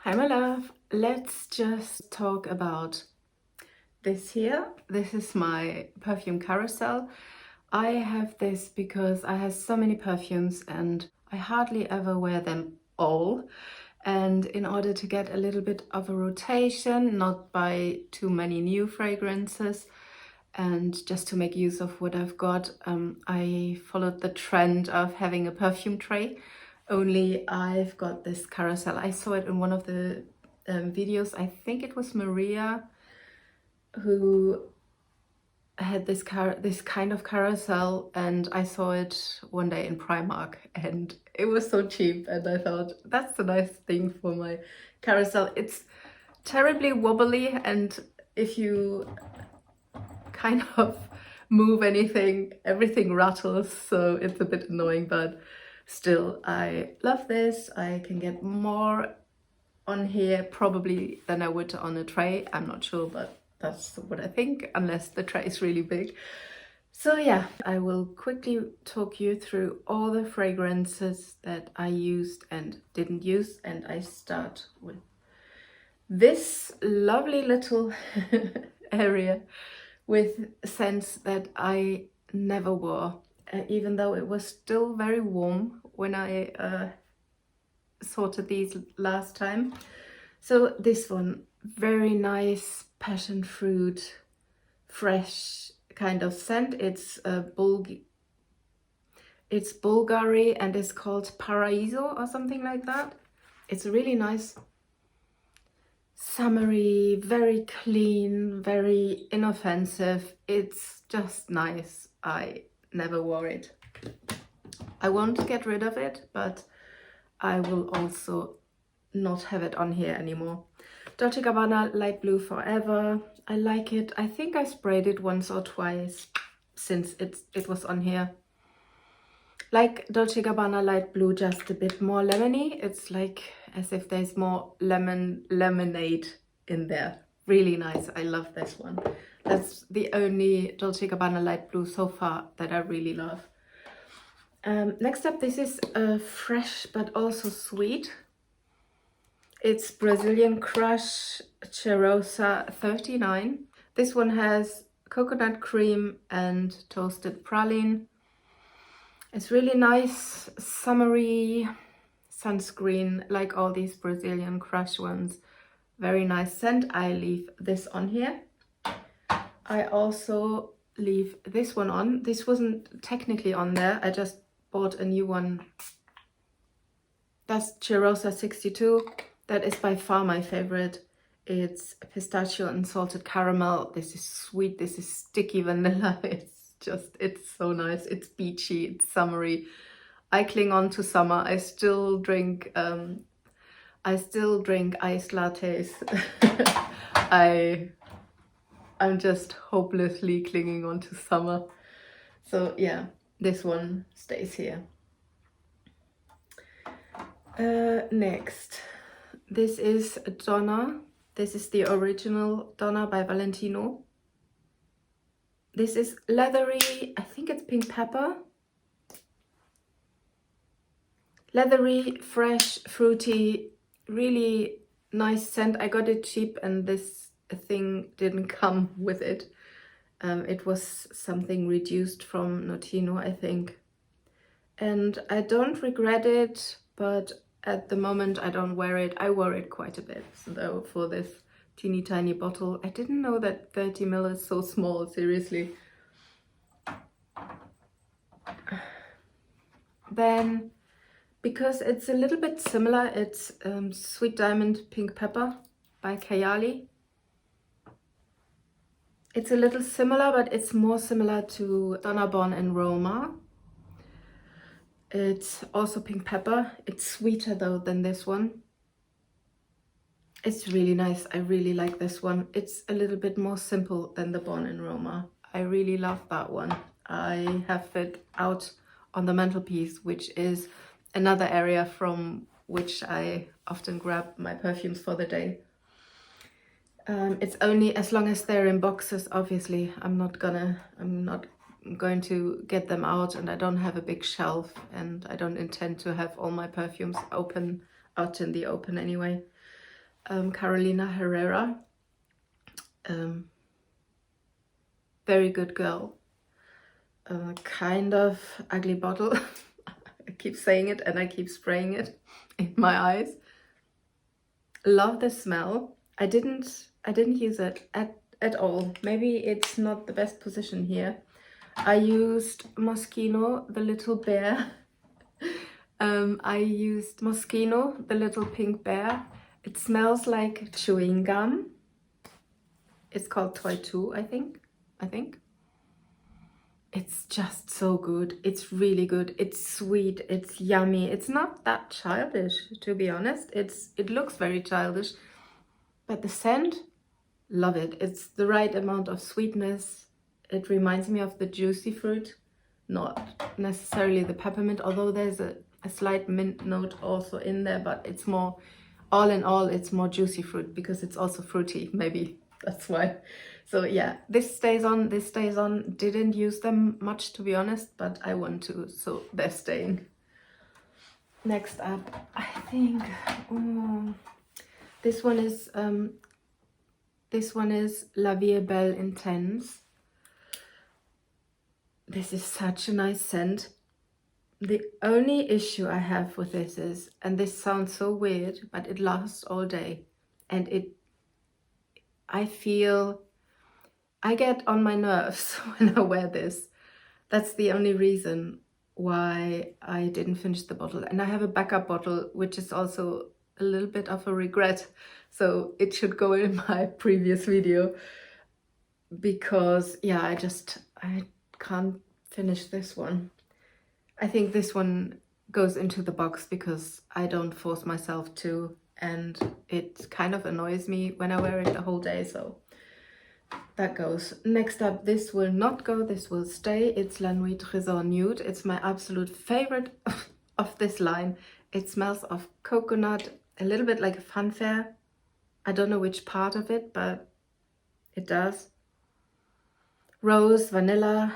Hi my love, let's just talk about this here. This is my perfume carousel. I have this because I have so many perfumes and I hardly ever wear them all. And in order to get a little bit of a rotation, not buy too many new fragrances, and just to make use of what I've got, I followed the trend of having a perfume tray. Only I've got this carousel. I saw it in one of the videos. I think it was Maria who had this kind of carousel, and I saw it one day in Primark and it was so cheap, and I thought that's a nice thing for my carousel. It's terribly wobbly, and if you kind of move anything, everything rattles, so it's a bit annoying, but still I love this. I can get more on here probably than I would on a tray. I'm not sure, but that's what I think, unless the tray is really big. So yeah, I will quickly talk you through all the fragrances that I used and didn't use, and I start with this lovely little area with scents that I never wore, even though it was still very warm when I sorted these last time. So this one, very nice passion fruit, fresh kind of scent. It's Bulgari and it's called Paraiso or something like that. It's really nice, summery, very clean, very inoffensive. It's just nice. I never wore it. I won't get rid of it, but I will also not have it on here anymore. Dolce & Gabbana Light Blue Forever. I like it. I think I sprayed it once or twice since it was on here. Like Dolce & Gabbana Light Blue, just a bit more lemony. It's like as if there's more lemonade in there. Really nice. I love this one. That's the only Dolce & Gabbana Light Blue so far that I really love. Next up, this is fresh but also sweet. It's Brazilian Crush Cheirosa 39. This one has coconut cream and toasted praline. It's really nice, summery sunscreen, like all these Brazilian Crush ones. Very nice scent. I leave this on here. I also leave this one on. This wasn't technically on there. I just bought a new one. That's Cheirosa 62. That is by far my favorite. It's pistachio and salted caramel. This is sweet. This is sticky vanilla. It's so nice. It's beachy. It's summery. I cling on to summer. I still drink iced lattes. I'm just hopelessly clinging on to summer. So yeah, this one stays here. Next, this is Donna. This is the original Donna by Valentino. This is leathery, I think it's pink pepper. Leathery, fresh, fruity, really nice scent. I got it cheap and this thing didn't come with it. It was something reduced from Notino, I think. And I don't regret it, but at the moment I don't wear it. I wore it quite a bit, though, for this teeny tiny bottle. I didn't know that 30 ml is so small, seriously. Then, because it's a little bit similar, it's Sweet Diamond Pink Pepper by Kayali. It's a little similar, but it's more similar to Donna Born in Roma. It's also pink pepper. It's sweeter though than this one. It's really nice. I really like this one. It's a little bit more simple than the Born in Roma. I really love that one. I have it out on the mantelpiece, which is another area from which I often grab my perfumes for the day. It's only as long as they're in boxes, obviously. I'm not going to get them out, and I don't have a big shelf, and I don't intend to have all my perfumes out in the open anyway. Carolina Herrera. Very good girl. Kind of ugly bottle. I keep saying it and I keep spraying it in my eyes. Love the smell. I didn't use it at all. Maybe it's not the best position here. I used Moschino, the little bear. I used Moschino, the little pink bear. It smells like chewing gum. It's called Toy 2, I think. It's just so good. It's really good. It's sweet. It's yummy. It's not that childish, to be honest. It looks very childish, but the scent, love it. It's the right amount of sweetness. It reminds me of the juicy fruit, not necessarily the peppermint, although there's a slight mint note also in there, but it's more, all in all, it's more juicy fruit because it's also fruity, maybe that's why. So yeah, this stays on. Didn't use them much, to be honest, but I want to, so they're staying. Next up, I think this one is La Vie est Belle Intense. This is such a nice scent. The only issue I have with this is, and this sounds so weird, but it lasts all day, and I get on my nerves when I wear this. That's the only reason why I didn't finish the bottle. And I have a backup bottle, which is also a little bit of a regret. So it should go in my previous video because, yeah, I can't finish this one. I think this one goes into the box because I don't force myself to, and it kind of annoys me when I wear it the whole day, so that goes. Next up, this will not go, this will stay. It's La Nuit Trésor Nude. It's my absolute favorite of this line. It smells of coconut, a little bit like a funfair. I don't know which part of it, but it does. Rose, vanilla.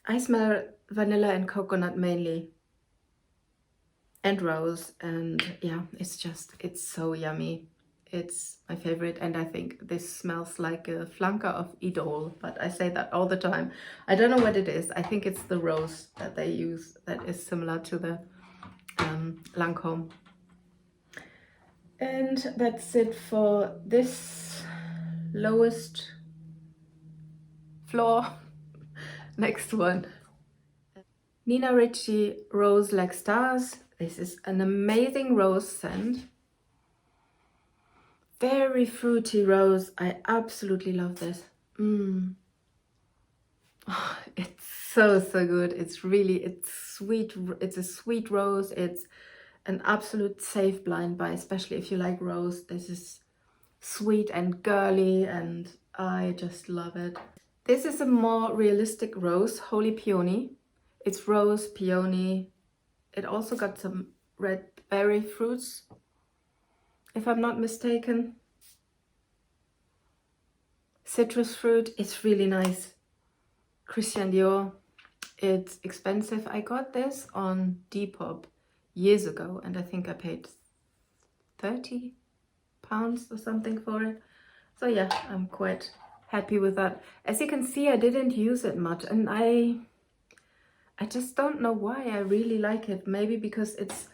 I smell vanilla and coconut mainly. And rose, and yeah, it's so yummy. It's my favorite, and I think this smells like a flanker of Idol, but I say that all the time. I don't know what it is. I think it's the rose that they use that is similar to the Lancome. And that's it for this lowest floor. Next one. Nina Ricci Rose Like Stars. This is an amazing rose scent. Very fruity rose. I absolutely love this. Oh, it's so good. It's sweet. It's a sweet rose. It's an absolute safe blind buy, especially if you like rose. This is sweet and girly, and I just love it. This is a more realistic rose, Holy Peony. It's rose, peony. It also got some red berry fruits, if I'm not mistaken. Citrus fruit. It's really nice. Christian Dior. It's expensive. I got this on Depop years ago, and I think I paid £30 or something for it. So yeah, I'm quite happy with that. As you can see, I didn't use it much, and I just don't know why. I really like it. Maybe because it's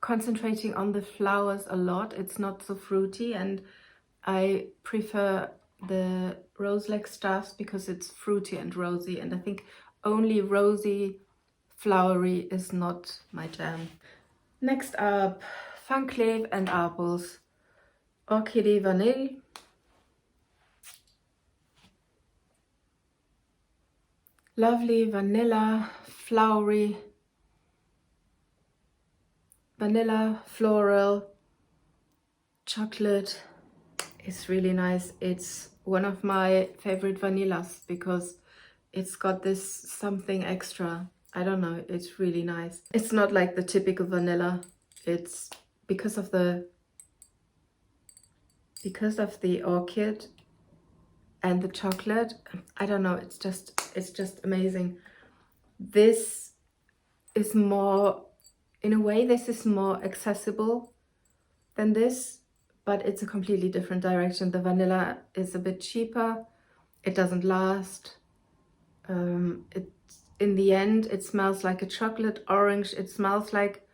concentrating on the flowers a lot. It's not so fruity, and I prefer the Rose Like Stars because it's fruity and rosy, and I think only rosy, flowery is not my jam. Next up, Van Cleef and Arpels Orchidee Vanille. Lovely vanilla, flowery, vanilla, floral, chocolate. It's really nice. It's one of my favorite vanillas because it's got this something extra. I don't know, it's really nice. It's not like the typical vanilla. It's because of the orchid and the chocolate. I don't know, it's just amazing. This is more, in a way, this is more accessible than this, but it's a completely different direction. The vanilla is a bit cheaper. It doesn't last. In the end, it smells like a chocolate orange. It smells like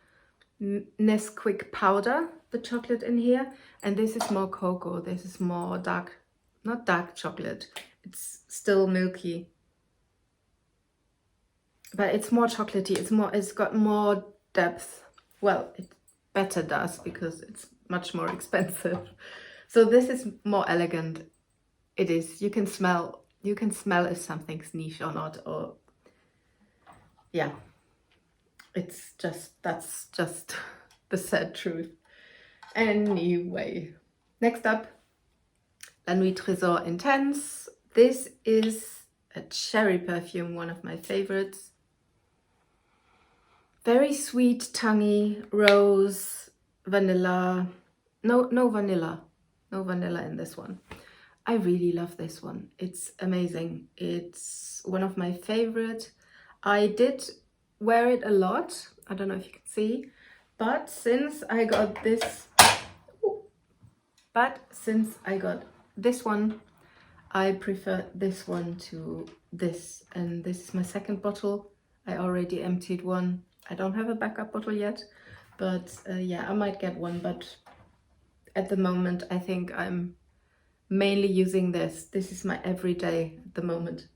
Nesquik powder, the chocolate in here. And this is more cocoa. This is more dark, not dark chocolate. It's still milky, but it's more chocolatey. It's got more depth. Well, it better does because it's much more expensive. So this is more elegant. It is. You can smell if something's niche or not, or yeah. It's just, that's just the sad truth. Anyway, next up, La Nuit Trésor Intense. This is a cherry perfume, one of my favorites. Very sweet, tangy, rose, vanilla. No vanilla. No vanilla in this one. I really love this one. It's amazing. It's one of my favorite. I did wear it a lot. I don't know if you can see, but since I got this one, I prefer this one to this, and this is my second bottle. I already emptied one. I don't have a backup bottle yet, but yeah, I might get one, but at the moment I think I'm mainly using this. This is my everyday at the moment,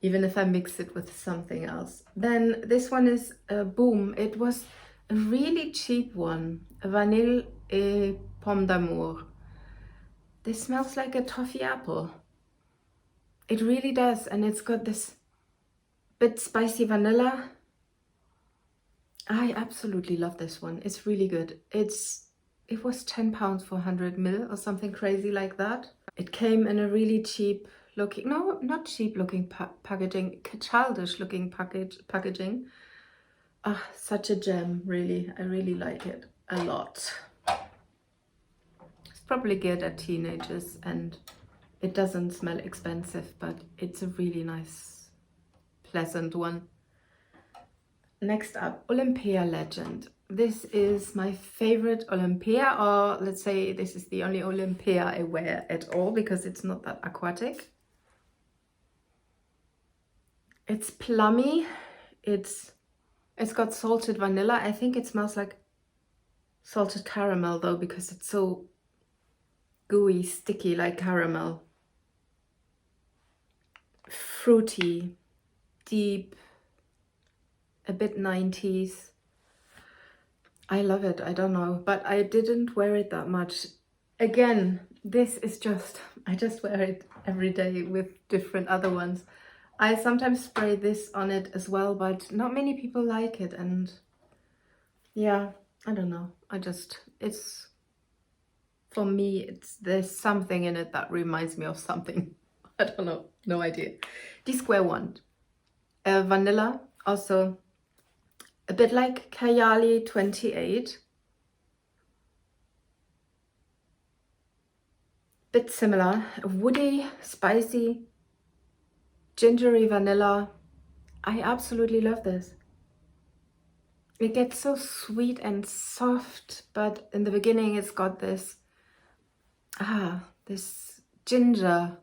even if I mix it with something else. Then this one is Boom. It was a really cheap one, Vanille et Pomme d'Amour. This smells like a toffee apple. It really does, and it's got this bit spicy vanilla. I absolutely love this one. It's really good. It was £10 for 100 ml or something crazy like that. It came in a really cheap looking, no, not cheap looking packaging, childish looking packaging. Ah, such a gem, really. I really like it a lot. It's probably geared at teenagers, and it doesn't smell expensive, but it's a really nice, pleasant one. Next up, Olympia Legend. This is my favorite Olympia, or let's say this is the only Olympia I wear at all because it's not that aquatic. It's plummy. It's got salted vanilla. I think it smells like salted caramel though, because it's so gooey, sticky like caramel. Fruity, deep, a bit 90s. I love it. I don't know, but I didn't wear it that much. Again, this is just, I just wear it every day with different other ones. I sometimes spray this on it as well, but not many people like it, and yeah, I don't know. It's, for me, there's something in it that reminds me of something. I don't know, no idea. The square one, vanilla, also a bit like Kayali 28. Bit similar, woody, spicy, gingery vanilla. I absolutely love this. It gets so sweet and soft, but in the beginning it's got this, this ginger.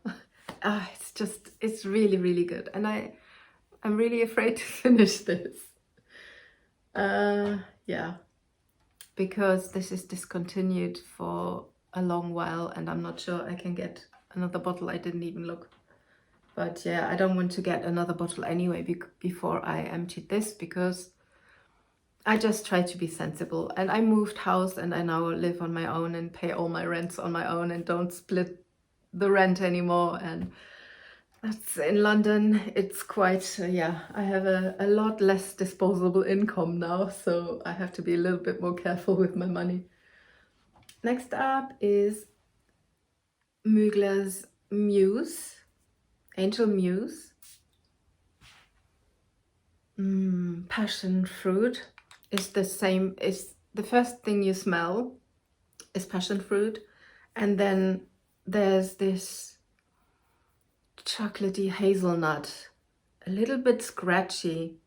It's really, really good. And I'm really afraid to finish this. Yeah, because this is discontinued for a long while, and I'm not sure I can get another bottle. I didn't even look. But yeah, I don't want to get another bottle anyway before I emptied this, because I just try to be sensible. And I moved house, and I now live on my own and pay all my rents on my own and don't split the rent anymore. And that's in London. It's quite, yeah, I have a lot less disposable income now, so I have to be a little bit more careful with my money. Next up is Mugler's Muse, Angel Muse. Passion fruit is the same. Is the first thing you smell is passion fruit, and then there's this chocolatey hazelnut, a little bit scratchy.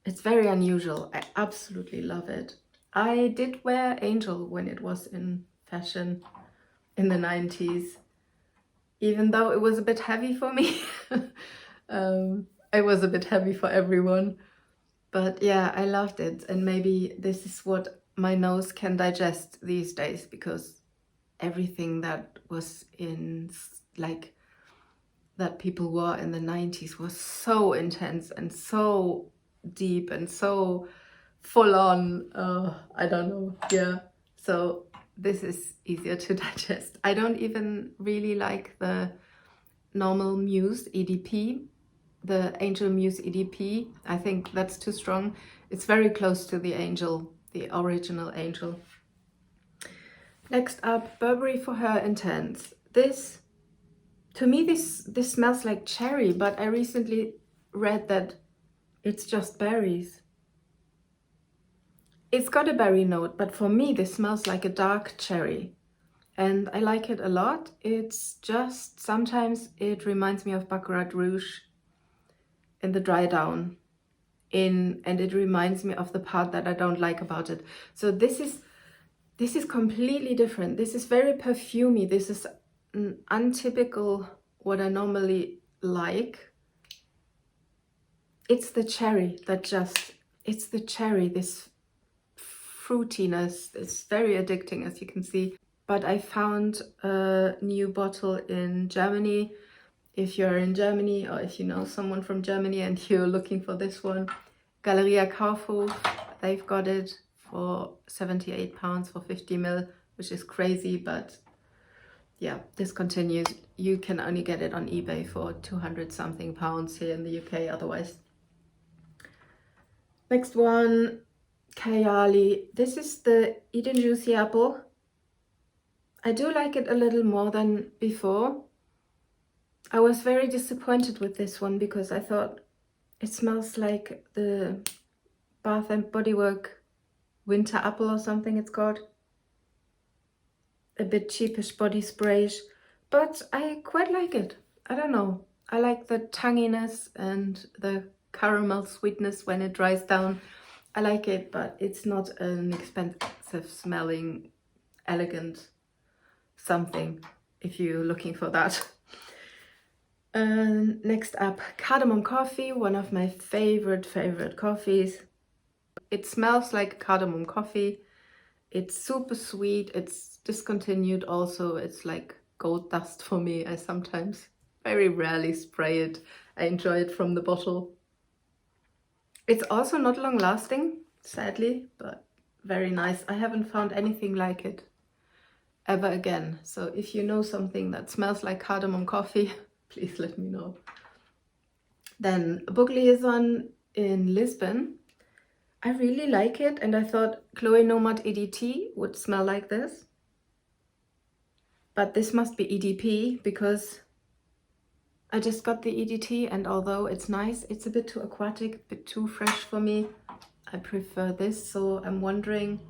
It's very unusual. I absolutely love it. I did wear Angel when it was in fashion in the 90s, even though it was a bit heavy for me. It was a bit heavy for everyone. But yeah, I loved it. And maybe this is what my nose can digest these days, because everything that was in, like, that people wore in the 90s was so intense and so deep and so full on. I don't know. Yeah. So this is easier to digest. I don't even really like the normal Muse EDP, the Angel Muse EDP. I think that's too strong. It's very close to the Angel, the original Angel. Next up, Burberry For Her Intense. This, to me, this smells like cherry, but I recently read that it's just berries. It's got a berry note, but for me this smells like a dark cherry. And I like it a lot. It's just, sometimes it reminds me of Baccarat Rouge in the dry down. And it reminds me of the part that I don't like about it. So this is completely different. This is very perfumey. This is untypical what I normally like. It's the cherry that just, it's the cherry, this fruitiness. It's very addicting, as you can see. But I found a new bottle in Germany. If you're in Germany, or if you know someone from Germany and you're looking for this one, Galeria Kaufhof, they've got it for £78 for 50 ml, which is crazy, but yeah, discontinued. You can only get it on eBay for 200 something pounds here in the UK otherwise. Next one, Kayali. This is the Eden Juicy Apple. I do like it a little more than before. I was very disappointed with this one because I thought it smells like the Bath and Body Works Winter Apple or something it's called. A bit cheapish body sprayish, but I quite like it. I don't know. I like the tanginess and the caramel sweetness when it dries down. I like it, but it's not an expensive smelling, elegant something if you're looking for that. Next up, cardamom coffee, one of my favorite coffees. It smells like cardamom coffee. It's super sweet. It's discontinued also. It's like gold dust for me. I sometimes very rarely spray it. I enjoy it from the bottle. It's also not long lasting, sadly, but very nice. I haven't found anything like it ever again. So if you know something that smells like cardamom coffee, please let me know. Then Book Liaison in Lisbon. I really like it, and I thought Chloe Nomad EDT would smell like this. But this must be EDP because I just got the EDT, and although it's nice, it's a bit too aquatic, a bit too fresh for me. I prefer this, so I'm wondering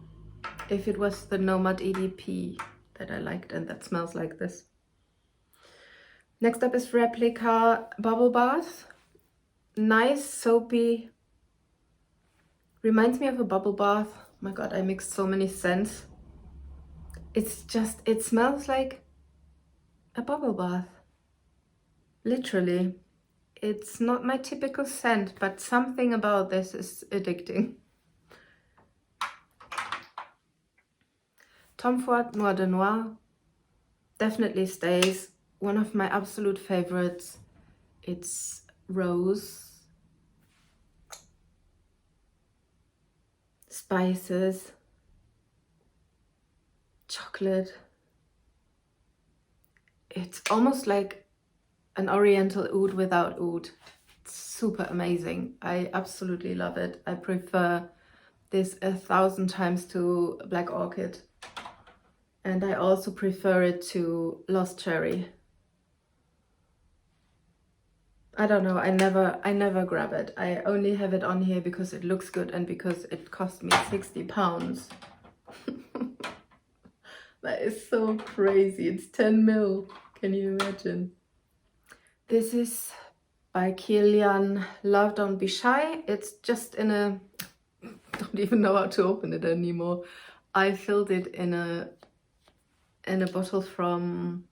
if it was the Nomad EDP that I liked and that smells like this. Next up is Replica Bubble Bath. Nice, soapy. Reminds me of a bubble bath. Oh my god, I mixed so many scents. It's just, it smells like a bubble bath. Literally. It's not my typical scent, but something about this is addicting. Tom Ford Noir de Noir definitely stays. One of my absolute favorites. It's rose, spices, chocolate. It's almost like an oriental oud without oud. It's super amazing. I absolutely love it. I prefer this 1,000 times to Black Orchid. And I also prefer it to Lost Cherry. I don't know, I never grab it. I only have it on here because it looks good and because it cost me £60. That is so crazy. It's 10 mil. Can you imagine? This is by Kilian Love Don't Be Shy. It's just in a, don't don't even know how to open it anymore. I filled it in a bottle from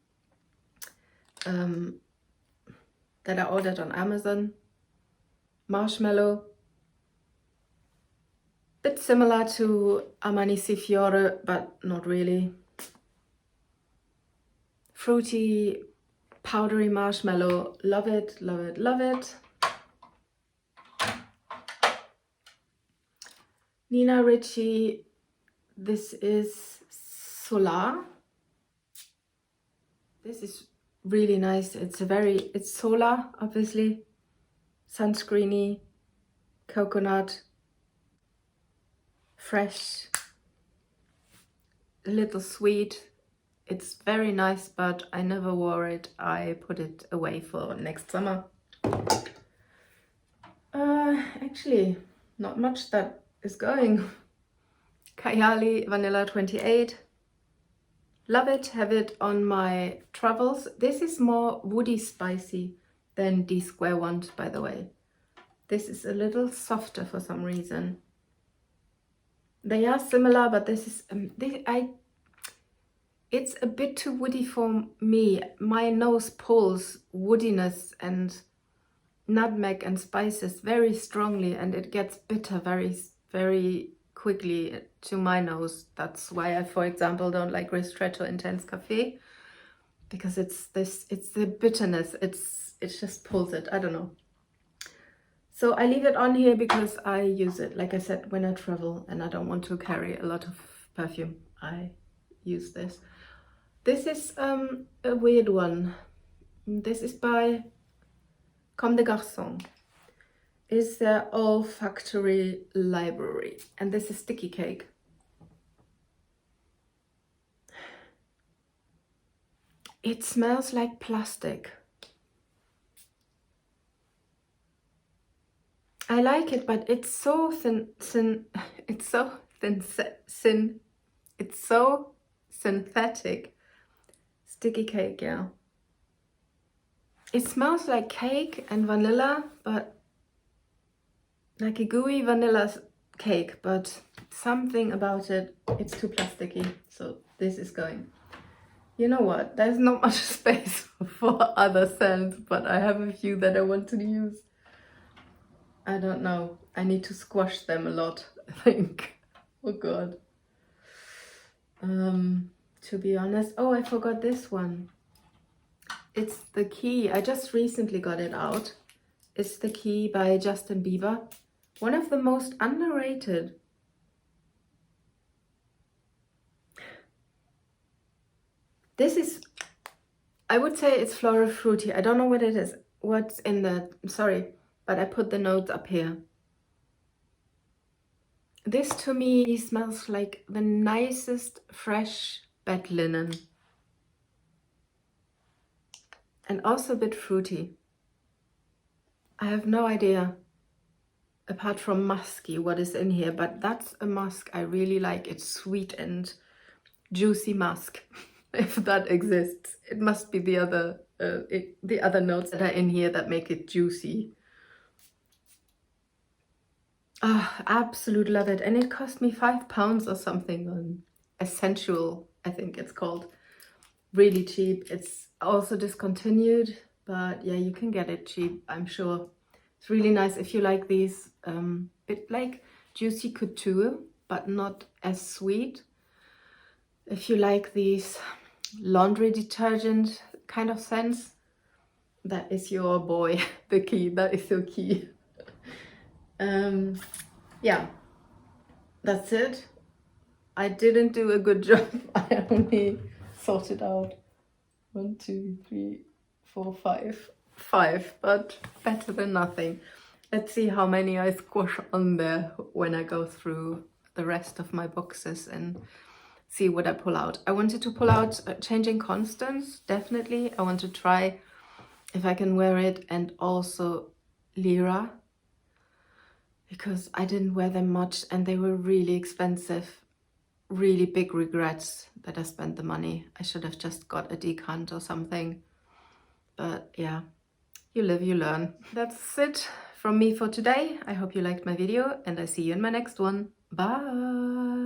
that I ordered on Amazon. Marshmallow, bit similar to Amanisi Fiore, but not really. Fruity, powdery marshmallow. Love it, love it, love it. Nina Ricci, this is Solar. This is really nice. It's solar, obviously. Sunscreeny, coconut, fresh, a little sweet. It's very nice, but I never wore it. I put it away for next summer. Actually, not much that is going. Kayali Vanilla 28. Love it, have it on my travels. This is more woody spicy than D Square ones, by the way. This is a little softer for some reason. They are similar, but this is it's a bit too woody for me. My nose pulls woodiness and nutmeg and spices very strongly, and it gets bitter very, very quickly to my nose. That's why I, for example, don't like Ristretto Intense Cafe, because it's the bitterness. It just pulls it. I don't know. So I leave it on here because I use it, like I said, when I travel and I don't want to carry a lot of perfume. I use this. This is a weird one. This is by Comme des Garçons. Is their olfactory library, and this is Sticky Cake. It smells like plastic. I like it, but it's so it's so synthetic. Sticky Cake, yeah. It smells like cake and vanilla, but like a gooey vanilla cake, but something about it, it's too plasticky. So this is going. You know what? There's not much space for other scents, but I have a few that I want to use. I don't know. I need to squash them a lot, I think. Oh God. To be honest, oh, I forgot this one. It's The Key. I just recently got it out. It's The Key by Justin Bieber. One of the most underrated. This is, I would say it's floral fruity. I don't know what it is. What's in the, sorry, but I put the notes up here. This to me smells like the nicest fresh bed linen. And also a bit fruity. I have no idea, apart from musky, what is in here, but that's a musk I really like. It's sweet and juicy musk, if that exists. It must be the other notes that are in here that make it juicy. Ah, absolute love it. And it cost me £5 or something on Essential, I think it's called. Really cheap. It's also discontinued, but yeah, you can get it cheap, I'm sure. It's really nice if you like these, bit like juicy couture, but not as sweet. If you like these laundry detergent kind of scents, that is your boy, The Key. That is your key. Yeah, that's it. I didn't do a good job. I only sorted out 1, 2, 3, 4, 5, but better than nothing. Let's see how many I squash on there when I go through the rest of my boxes and see what I pull out. I wanted to pull out Changing Constants, definitely. I want to try if I can wear it, and also Lyra, because I didn't wear them much and they were really expensive. Really big regrets that I spent the money. I should have just got a decant or something. But yeah, you live, you learn. That's it from me for today. I hope you liked my video and I see you in my next one. Bye.